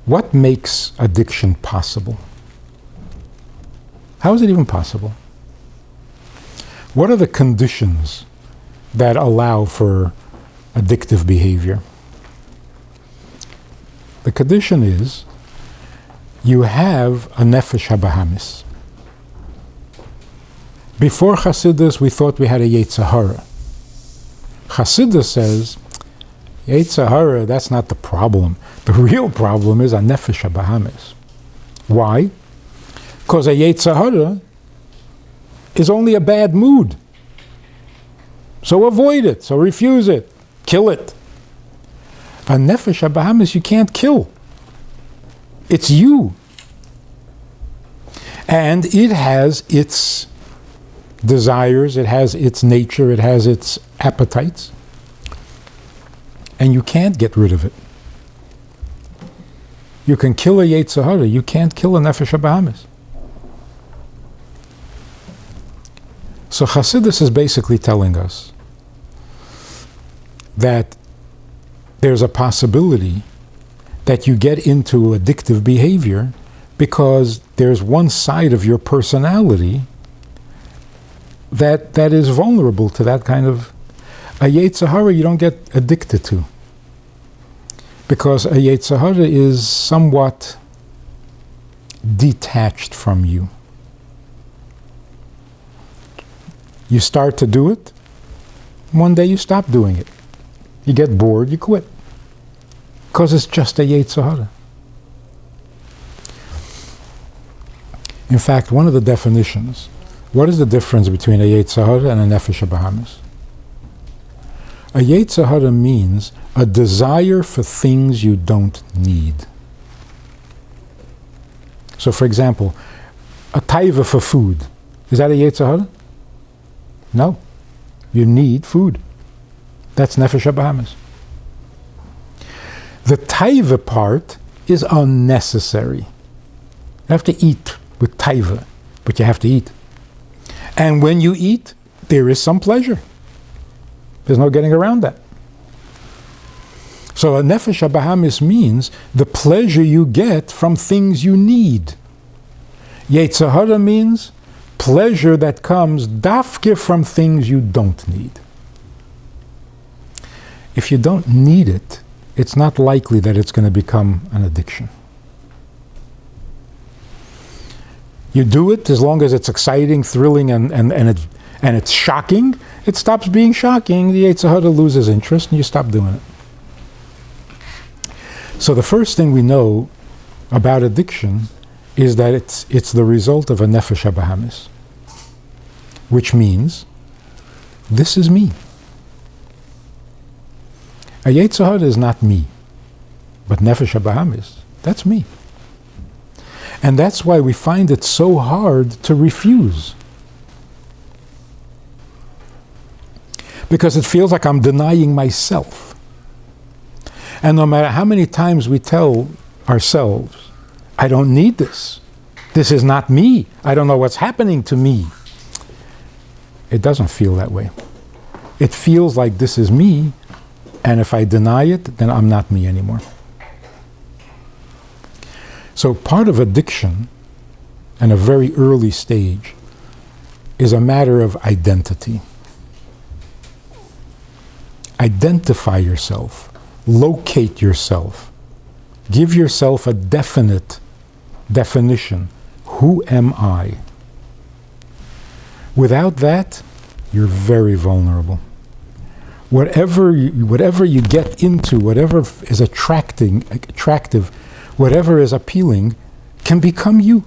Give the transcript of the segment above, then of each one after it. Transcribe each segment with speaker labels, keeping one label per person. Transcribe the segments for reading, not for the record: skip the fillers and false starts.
Speaker 1: What makes addiction possible? How is it even possible? What are the conditions that allow for addictive behavior? The condition is you have a nefesh habahamis. Before Chassidus, we thought we had a Yetzer Hara. Chassidus says, Yetzer Hara, that's not the problem. The real problem is a nefesh habahamis. Why? Because a Yetzer Hara is only a bad mood. So avoid it, so refuse it, kill it. A nefesh habahamis you can't kill. It's you. And it has its desires, it has its nature, it has its appetites. And you can't get rid of it. You can kill a Yetzer Hara, you can't kill a nefesh habahamis. So Chassidus is basically telling us that there's a possibility that you get into addictive behavior because there's one side of your personality that is vulnerable to that kind of... A Yetzer Hara you don't get addicted to, because a Yetzer Hara is somewhat detached from you. You start to do it, one day you stop doing it. You get bored, you quit. Because it's just a Yetzer Hara. In fact, one of the definitions, what is the difference between a Yetzer Hara and a nefesh habahamis? A Yetzer Hara means a desire for things you don't need. So for example, a taiva for food, is that a Yetzer Hara? No. You need food. That's nefesh habahamis. The taiva part is unnecessary. You have to eat with taiva, but you have to eat. And when you eat, there is some pleasure. There's no getting around that. So a nefesh habahamis means the pleasure you get from things you need. Yetzer Hara means pleasure that comes dafke from things you don't need. If you don't need it, it's not likely that it's going to become an addiction. You do it as long as it's exciting, thrilling, and it's shocking. It stops being shocking. The Yetzer Hara loses interest, and you stop doing it. So the first thing we know about addiction is that it's the result of a nefesh habahamis, which means this is me. A Yetzer Hara is not me, but nefesh habahamis, that's me. And that's why we find it so hard to refuse. Because it feels like I'm denying myself. And no matter how many times we tell ourselves, I don't need this. This is not me. I don't know what's happening to me. It doesn't feel that way. It feels like this is me, and if I deny it, then I'm not me anymore. So part of addiction, in a very early stage, is a matter of identity. Identify yourself. Locate yourself. Give yourself a definite definition. Who am I? Without that, you're very vulnerable. Whatever you get into, whatever is attractive, whatever is appealing, can become you.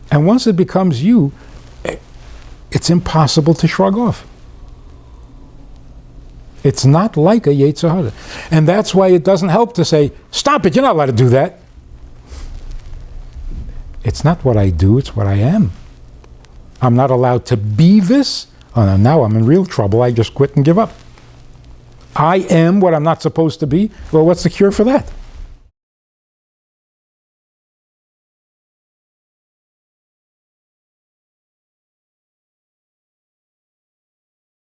Speaker 1: And once it becomes you, it's impossible to shrug off. It's not like a Yetzer Hara. And that's why it doesn't help to say, stop it, you're not allowed to do that. It's not what I do, it's what I am. I'm not allowed to be this. Oh, no, now I'm in real trouble, I just quit and give up. I am what I'm not supposed to be. Well, what's the cure for that?